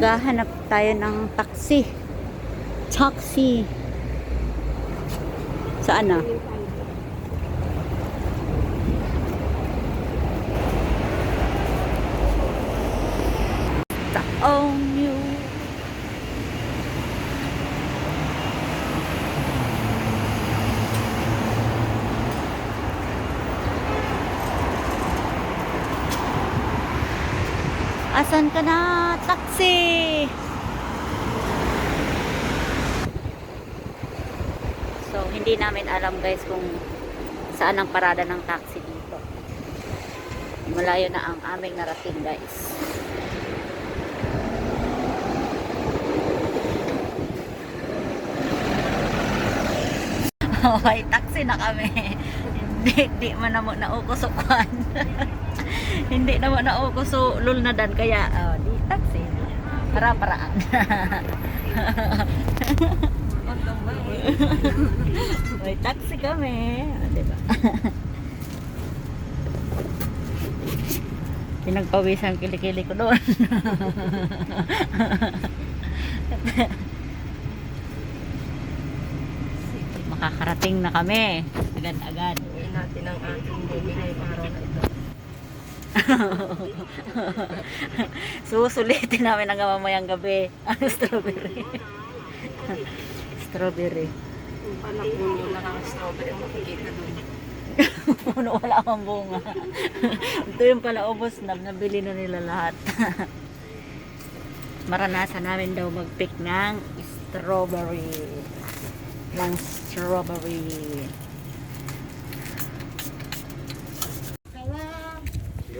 Maghahanap tayo ng taxi. Taxi. Saan na? Taon you. Asan ka na? Taxi! So, hindi namin alam guys kung saan ang parada ng taxi dito. Malayo na ang aming narating guys. Okay, taxi na kami. Hindi man namo naukusokwan. Hindi naman naukuso lulnadan kaya di taxi. Para-paraan. May taxi kami, diba? Pinagpawisan kilikili ko doon. Makakarating na kami agad-agad. Uwi natin ang ating bumili araw na ito. Susulitin namin hanggang mamayang gabi ang strawberry. Strawberry. Yung panapuno lang ang strawberry ang makikita doon. Puno, wala akong bunga. Ito yung pala ubos na, nabili na nila lahat. Maranasan namin daw mag-pick ng strawberry. Ng strawberry.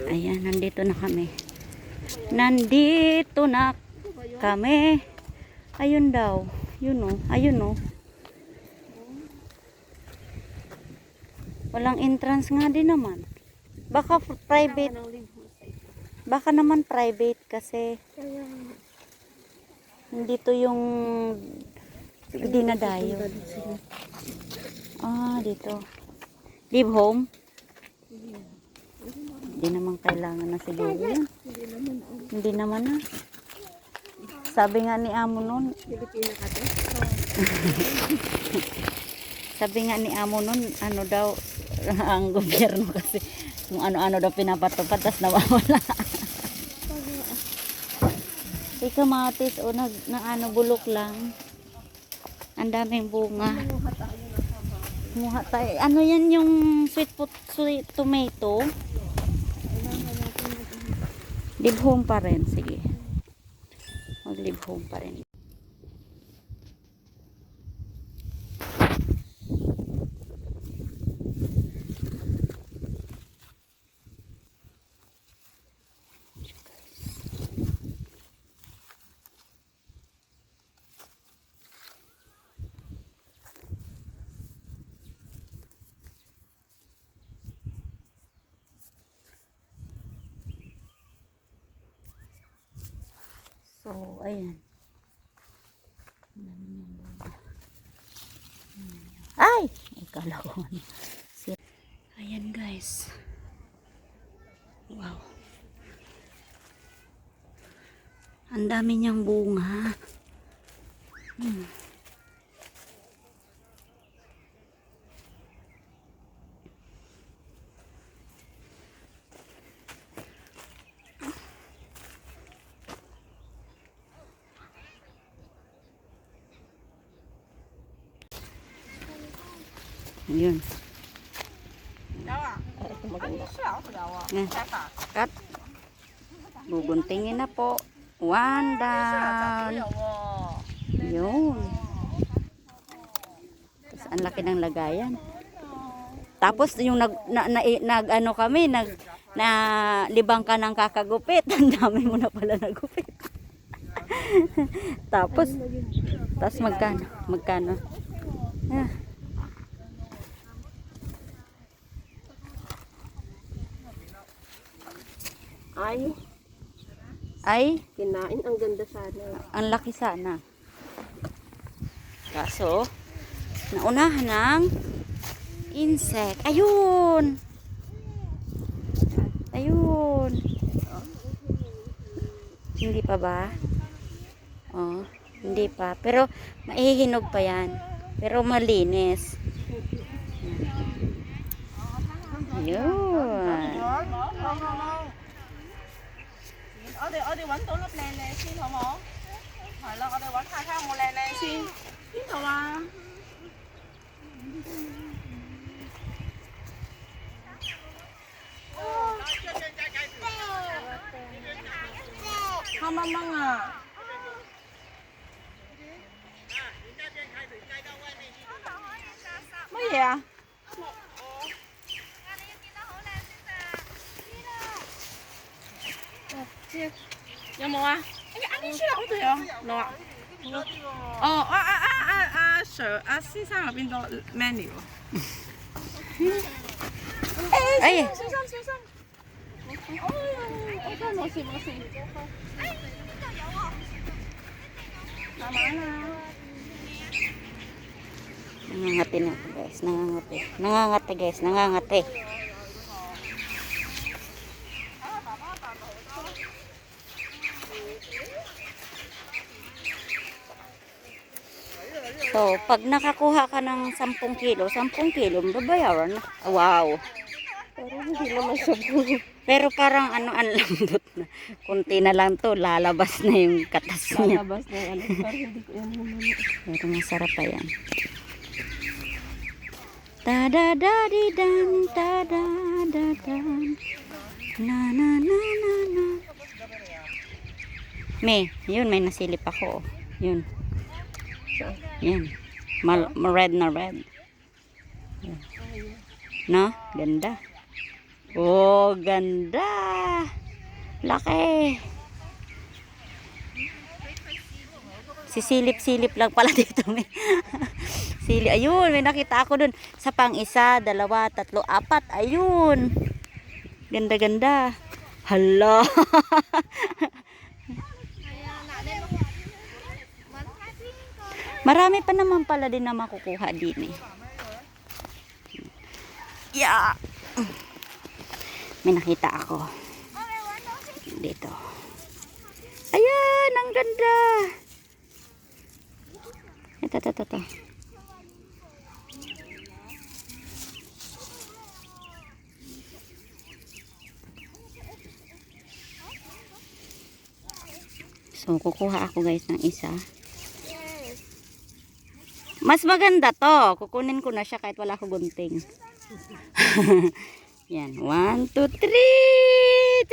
Ayan, nandito na kami. Nandito na kami. Ayun daw. Yun o. Ayun o. Walang entrance nga din naman. Baka private. Baka naman private kasi hindi to yung dinadayo. Ah, dito. Live home? Hindi naman kailangan na siguro yun. Hindi naman na. Sabi nga ni Amo nun. Pilipina ka to? Sabi nga ni Amo nun, ano daw, ang gobyerno kasi kung ano-ano daw pinapatupad, tas nawawala. Ikaw matis o na ano, bulok lang. Ang daming bunga. Muha tayo. Ano yan yung sweet tomato? Live home pa rin. Sige. Mag-live home pa rin. So, ayan. Ay! Ikala ko. Ayan guys. Wow. Ang dami niyang bunga. Yun. Cut. Guguntingin na po. One down. Yun. Tapos ang laki ng lagayan. Tapos yung nag ano kami, na libang ka ng kakagupit. Ang dami mo na pala nagupit. Tapos magkano? Ah. Ay, Kinain, ang ganda sana. ang laki sana. Kaso, naunahan ng insect. Ayun! Ayun! Hindi pa ba? Oh, hindi pa. Pero maihinog pa yan. Pero malinis. Yun. 我哋揾到粒靚靚先好冇？係啦，我哋揾下睇下有冇靚靚先。邊度啊？黑掹掹啊！乜嘢啊？有冇啊？哎呀，呢書啦，嗰度有落啊！哦，Sir，先生嗰邊個 menu 啊？Ay, 小心小心！我真係冇事冇事。慢慢啊！ nangangati na ako guys. Nangangati. Nangangati guys. Nangangati. So, pag nakakuha ka ng 10 kilo, 10 kilo, babayaran na. Wow. Pero hindi naman siya buo. Pero parang ano, ang lambot na. Kunti na lang to, lalabas na yung katas niya. Lalabas na yan. Pero hindi ko yan naman. Pero masarap pa yan. Ta-da-da-di-dan, ta-da-da-dan. Na-na-na-na-na. May, yun, may nasilip ako. Yun. Yan. Red na red. No? Ganda. Oh, ganda. Laki. Sisilip-silip lang pala dito. May sili. Ayun, may nakita ako dun. Sa pang isa, dalawa, tatlo, apat. Ayun. Ganda-ganda. Hala. Marami pa naman pala din na makukuha din eh. Yeah. May nakita ako. Dito. Ayan, ang ganda. Ito. So, kukuha ako guys ng isa. Mas maganda to. Kukunin ko na siya kahit wala ako gunting. Yan. 1, 2, 3.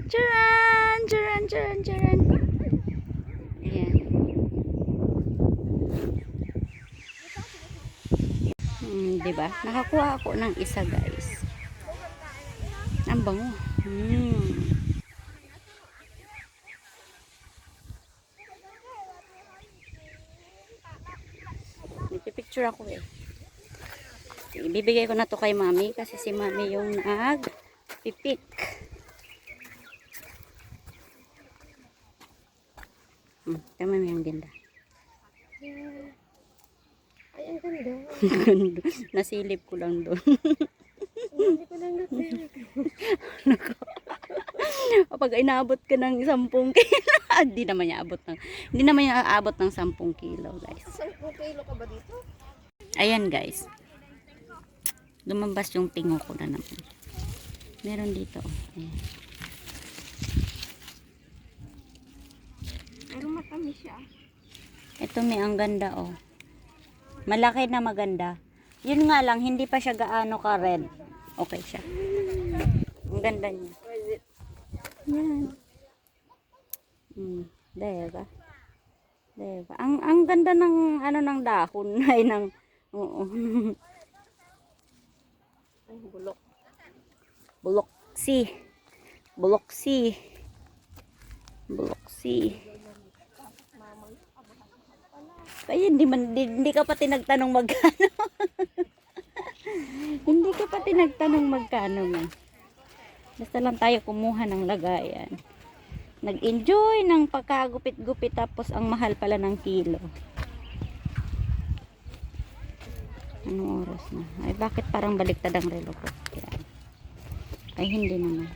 Charan! Charan! Ayan. Diba? Nakakuha ako ng isa guys. Ang bango. Nagpipicture ako eh. Ibibigay ko na to kay mami kasi si mami yung nag-pipik. Tama mo yung ganda. Ay, ang ganda. Ganda. Nasilip ko lang doon. Hindi ko lang natin. Kapag inaabot ka ng 10 kilo, hindi naman niya aabot ng 10 kilo guys. 10 kilo ka ba dito? Ayan guys. Lumabas yung tingo ko na naman. Meron dito. Ayan. Pero matamis siya. Ito may ang ganda oh. Malaki na maganda. Yun nga lang, hindi pa siya gaano ka red. Okay siya. Ang ganda niya. Yan. Diba? Diba? Ang ganda ng ano ng dahon ay ng oo. Ay, bulok. Bulokси. Kaya hindi ka pa tinagtanong magkano. Hindi ka pa tinagtanong magkano man. Basta lang tayo kumuha ng lagayan. Nag-enjoy ng pagkagupit-gupit tapos ang mahal pala ng kilo. Anong oras na? Ay bakit parang baliktad ang relo ko? Yan. Ay hindi naman.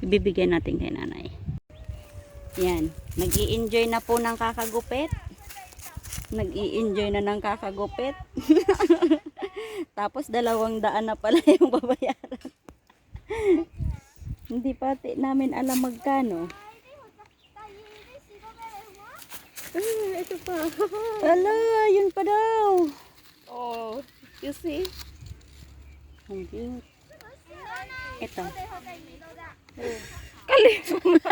Ibibigay natin kay nanay. Yan. Nag-i-enjoy na po ng kakagupit. Nag-i-enjoy na ng kakagupit. Tapos 200 na pala yung babayaran. Hindi pati namin alam magkano. Ito pa. Ala, yun pa daw. Oh, you see? Ang cute. Ito. Kalito na.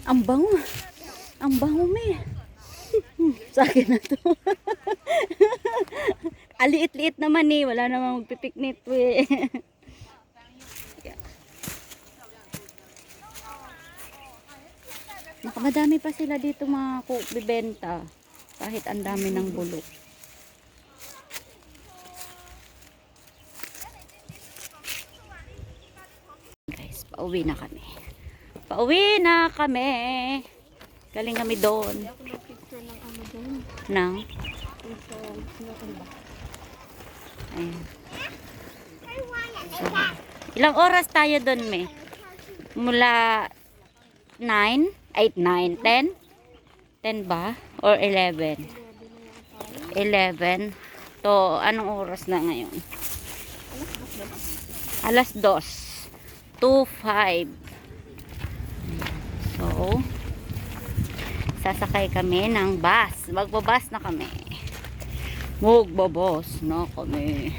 Ang bango. Ang bango, me. Sa akin na to. Aliit-liit naman eh. Wala namang magpipiknik eh. Madami pa sila dito mga bibenta. Kahit ang dami ng bulok. Guys, pauwi na kami. Pauwi na kami. Galing kami doon. Ako nag-picture ng ano doon. Nang? Ito, ba? Ayan. So, ilang oras tayo doon, me? Mula 9? 8, 9, 10? 10 ba? Or 11? 11. To, anong oras na ngayon? Alas 2. 2:05. So, sasakay kami ng bus. Magbabas na kami. Magbabas na kami.